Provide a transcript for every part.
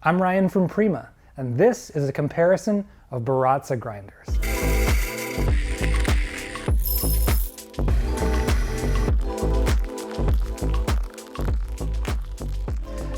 I'm Ryan from Prima, and this is a comparison of Baratza grinders.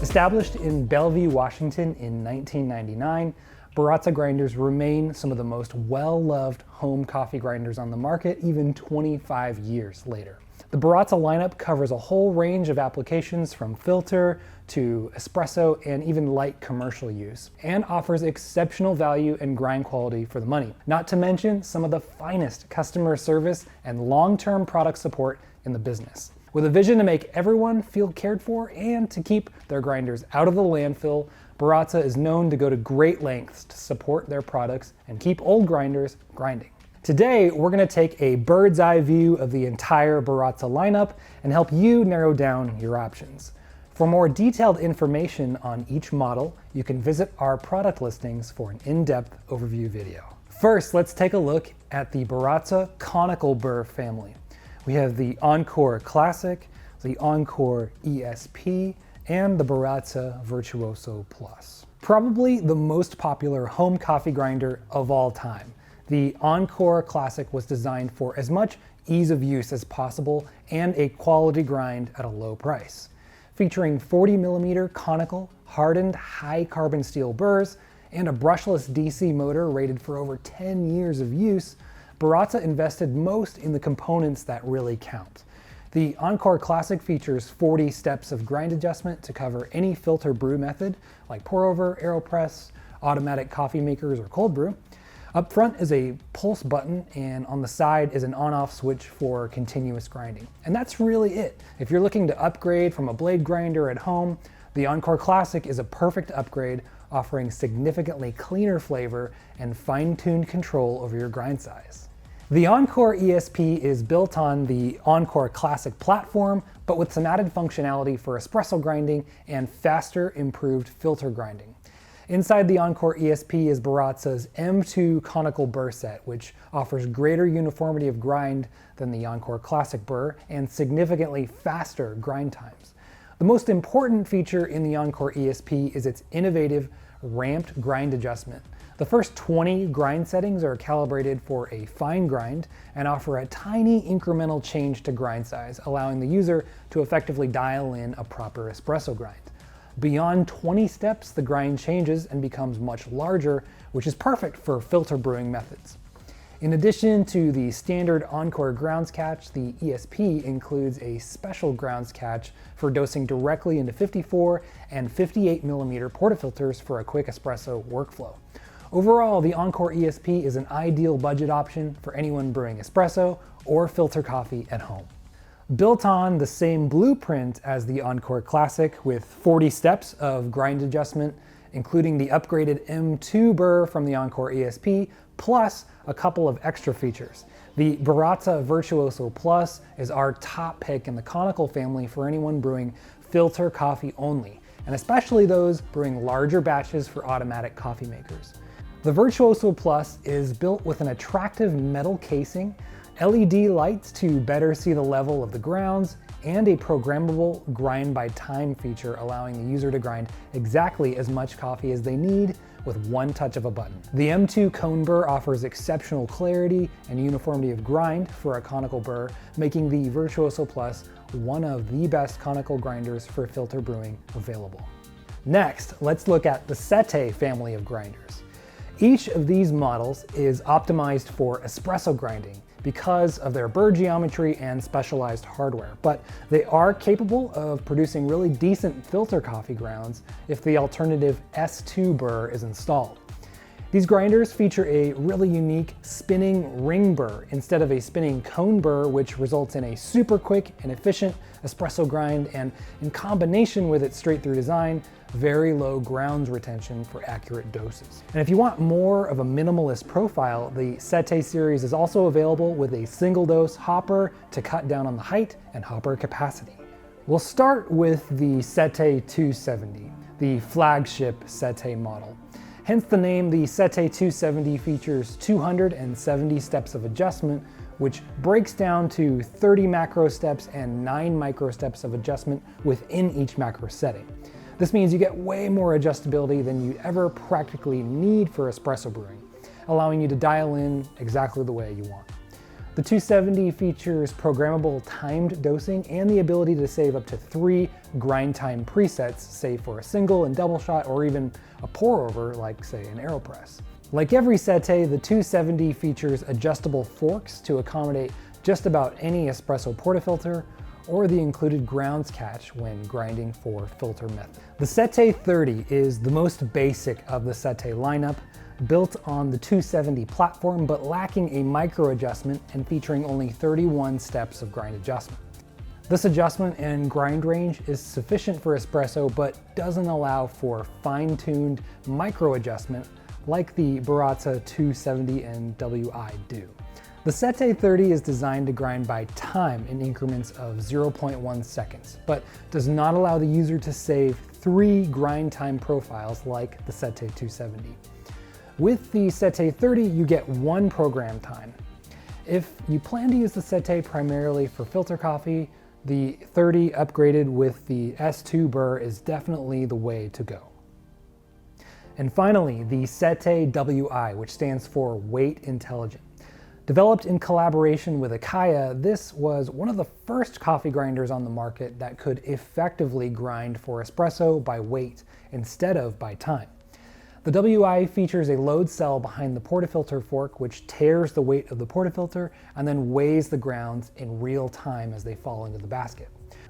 Established in Bellevue, Washington in 1999, Baratza grinders remain some of the most well-loved home coffee grinders on the market even 25 years later. The Baratza lineup covers a whole range of applications from filter to espresso and even light commercial use, and offers exceptional value and grind quality for the money, not to mention some of the finest customer service and long-term product support in the business. With a vision to make everyone feel cared for and to keep their grinders out of the landfill, Baratza is known to go to great lengths to support their products and keep old grinders grinding. Today, we're going to take a bird's eye view of the entire Baratza lineup and help you narrow down your options. For more detailed information on each model, you can visit our product listings for an in-depth overview video. First, let's take a look at the Baratza conical burr family. We have the Encore Classic, the Encore ESP, and the Baratza Virtuoso Plus. Probably the most popular home coffee grinder of all time. The Encore Classic was designed for as much ease of use as possible and a quality grind at a low price. Featuring 40mm conical, hardened, high carbon steel burrs and a brushless DC motor rated for over 10 years of use, Baratza invested most in the components that really count. The Encore Classic features 40 steps of grind adjustment to cover any filter brew method, like pour over, AeroPress, automatic coffee makers, or cold brew. Up front is a pulse button, and on the side is an on-off switch for continuous grinding. And that's really it. If you're looking to upgrade from a blade grinder at home, the Encore Classic is a perfect upgrade, offering significantly cleaner flavor and fine-tuned control over your grind size. The Encore ESP is built on the Encore Classic platform, but with some added functionality for espresso grinding and faster, improved filter grinding. Inside the Encore ESP is Baratza's M2 conical burr set, which offers greater uniformity of grind than the Encore Classic burr and significantly faster grind times. The most important feature in the Encore ESP is its innovative ramped grind adjustment. The first 20 grind settings are calibrated for a fine grind and offer a tiny incremental change to grind size, allowing the user to effectively dial in a proper espresso grind. Beyond 20 steps, the grind changes and becomes much larger, which is perfect for filter brewing methods. In addition to the standard Encore grounds catch, the ESP includes a special grounds catch for dosing directly into 54 and 58mm portafilters for a quick espresso workflow. Overall, the Encore ESP is an ideal budget option for anyone brewing espresso or filter coffee at home. Built on the same blueprint as the Encore Classic with 40 steps of grind adjustment, including the upgraded M2 burr from the Encore ESP, plus a couple of extra features. The Baratza Virtuoso Plus is our top pick in the conical family for anyone brewing filter coffee only, and especially those brewing larger batches for automatic coffee makers. The Virtuoso Plus is built with an attractive metal casing, LED lights to better see the level of the grounds, and a programmable grind by time feature allowing the user to grind exactly as much coffee as they need with one touch of a button. The M2 cone burr offers exceptional clarity and uniformity of grind for a conical burr, making the Virtuoso Plus one of the best conical grinders for filter brewing available. Next, let's look at the Sette family of grinders. Each of these models is optimized for espresso grinding because of their burr geometry and specialized hardware, but they are capable of producing really decent filter coffee grounds if the alternative S2 burr is installed. These grinders feature a really unique spinning ring burr instead of a spinning cone burr, which results in a super quick and efficient espresso grind, and in combination with its straight through design, very low grounds retention for accurate doses. And if you want more of a minimalist profile, the Sette series is also available with a single dose hopper to cut down on the height and hopper capacity. We'll start with the Sette 270, the flagship Sette model. Hence the name, the Sette 270 features 270 steps of adjustment, which breaks down to 30 macro steps and 9 micro steps of adjustment within each macro setting. This means you get way more adjustability than you ever practically need for espresso brewing, allowing you to dial in exactly the way you want. The 270 features programmable timed dosing and the ability to save up to 3 grind time presets, say for a single and double shot or even a pour over like say an AeroPress. Like every Sette, the 270 features adjustable forks to accommodate just about any espresso portafilter or the included grounds catch when grinding for filter method. The Sette 30 is the most basic of the Sette lineup, built on the 270 platform but lacking a micro adjustment and featuring only 31 steps of grind adjustment. This adjustment and grind range is sufficient for espresso but doesn't allow for fine-tuned micro adjustment like the Baratza 270 and WI do. The Sette 30 is designed to grind by time in increments of 0.1 seconds, but does not allow the user to save 3 grind time profiles like the Sette 270. With the Sette 30, you get 1 program time. If you plan to use the Sette primarily for filter coffee, the 30 upgraded with the S2 burr is definitely the way to go. And finally, the Sette WI, which stands for Weight Intelligent. Developed in collaboration with Akaya, this was one of the first coffee grinders on the market that could effectively grind for espresso by weight instead of by time. The WI features a load cell behind the portafilter fork which tears the weight of the portafilter and then weighs the grounds in real time as they fall into the basket.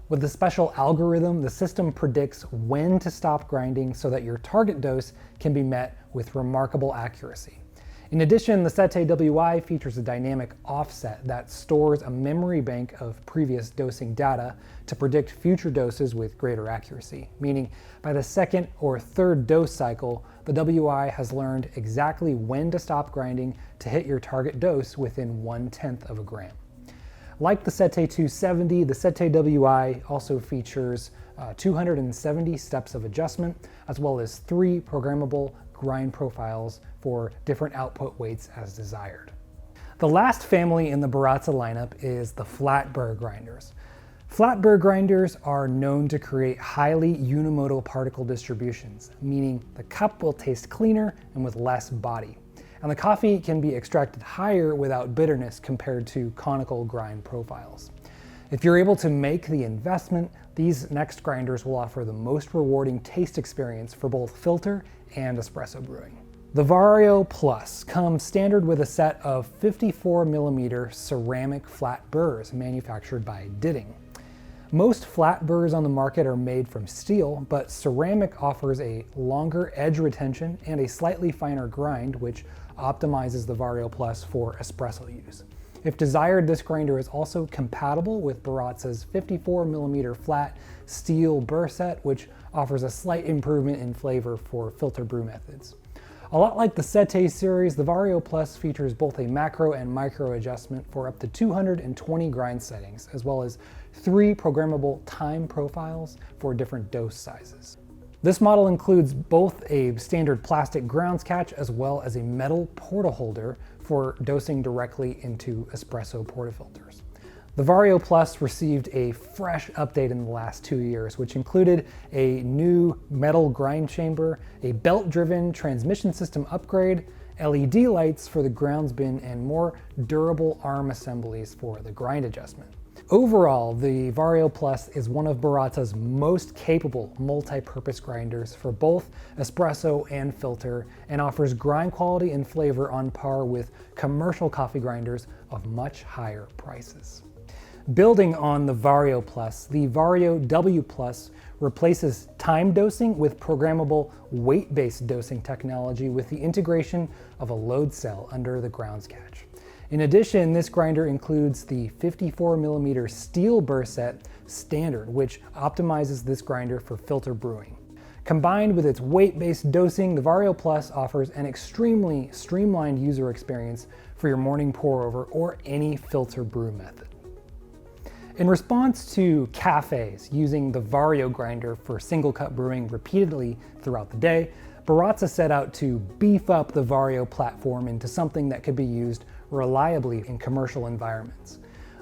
With the special algorithm, the system predicts when to stop grinding so that your target dose can be met with remarkable accuracy. In addition, the Sette WI features a dynamic offset that stores a memory bank of previous dosing data to predict future doses with greater accuracy, meaning by the second or third dose cycle, the WI has learned exactly when to stop grinding to hit your target dose within 1/10 of a gram. Like the Sette 270, the Sette WI also features 270 steps of adjustment, as well as 3 programmable grind profiles for different output weights as desired. The last family in the Baratza lineup is the flat burr grinders. Flat burr grinders are known to create highly unimodal particle distributions, meaning the cup will taste cleaner and with less body. And the coffee can be extracted higher without bitterness compared to conical grind profiles. If you're able to make the investment, these next grinders will offer the most rewarding taste experience for both filter and espresso brewing. The Vario Plus comes standard with a set of 54mm ceramic flat burrs manufactured by Ditting. Most flat burrs on the market are made from steel, but ceramic offers a longer edge retention and a slightly finer grind, which optimizes the Vario Plus for espresso use. If desired, this grinder is also compatible with Baratza's 54mm flat steel burr set, which offers a slight improvement in flavor for filter brew methods. A lot like the Sette series, the Vario Plus features both a macro and micro adjustment for up to 220 grind settings, as well as 3 programmable time profiles for different dose sizes. This model includes both a standard plastic grounds catch as well as a metal portaholder for dosing directly into espresso portafilters. The Vario Plus received a fresh update in the last 2 years, which included a new metal grind chamber, a belt-driven transmission system upgrade, LED lights for the grounds bin, and more durable arm assemblies for the grind adjustment. Overall, the Vario Plus is one of Baratza's most capable multi-purpose grinders for both espresso and filter, and offers grind quality and flavor on par with commercial coffee grinders of much higher prices. Building on the Vario Plus, the Vario W Plus replaces time dosing with programmable weight-based dosing technology with the integration of a load cell under the grounds catch. In addition, this grinder includes the 54mm steel burr set standard, which optimizes this grinder for filter brewing. Combined with its weight-based dosing, the Vario Plus offers an extremely streamlined user experience for your morning pour-over or any filter brew method. In response to cafes using the Vario grinder for single cup brewing repeatedly throughout the day, Baratza set out to beef up the Vario platform into something that could be used reliably in commercial environments.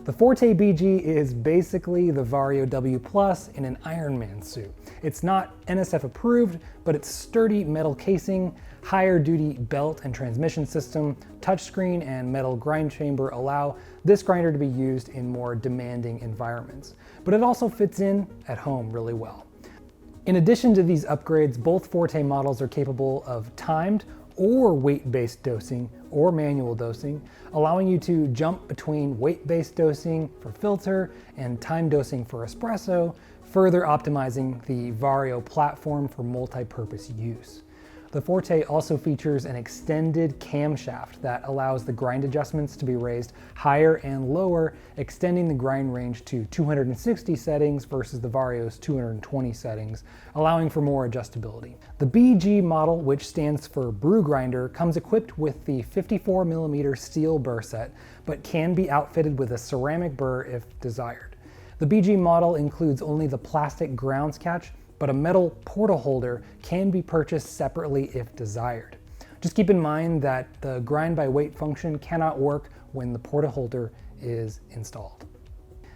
The Forte BG is basically the Vario W Plus in an Iron Man suit. It's not NSF approved, but its sturdy metal casing, higher duty belt and transmission system, touchscreen, and metal grind chamber allow this grinder to be used in more demanding environments. But it also fits in at home really well. In addition to these upgrades, both Forte models are capable of timed or weight-based dosing or manual dosing, allowing you to jump between weight-based dosing for filter and time dosing for espresso, further optimizing the Vario platform for multi-purpose use. The Forte also features an extended camshaft that allows the grind adjustments to be raised higher and lower, extending the grind range to 260 settings versus the Vario's 220 settings, allowing for more adjustability. The BG model, which stands for Brew Grinder, comes equipped with the 54mm steel burr set, but can be outfitted with a ceramic burr if desired. The BG model includes only the plastic grounds catch, but a metal portal holder can be purchased separately if desired. Just keep in mind that the grind by weight function cannot work when the portal holder is installed.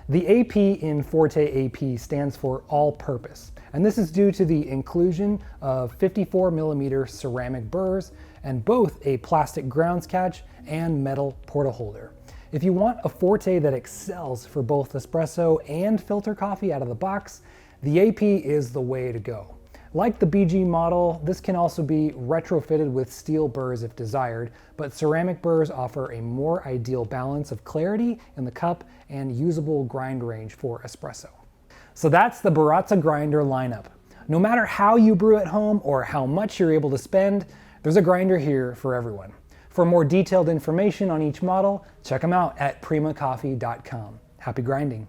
The AP in Forte AP stands for all purpose, and this is due to the inclusion of 54mm ceramic burrs and both a plastic grounds catch and metal portal holder. If you want a Forte that excels for both espresso and filter coffee out of the box, the AP is the way to go. Like the BG model, this can also be retrofitted with steel burrs if desired, but ceramic burrs offer a more ideal balance of clarity in the cup and usable grind range for espresso. So that's the Baratza grinder lineup. No matter how you brew at home or how much you're able to spend, there's a grinder here for everyone. For more detailed information on each model, check them out at primacoffee.com. Happy grinding.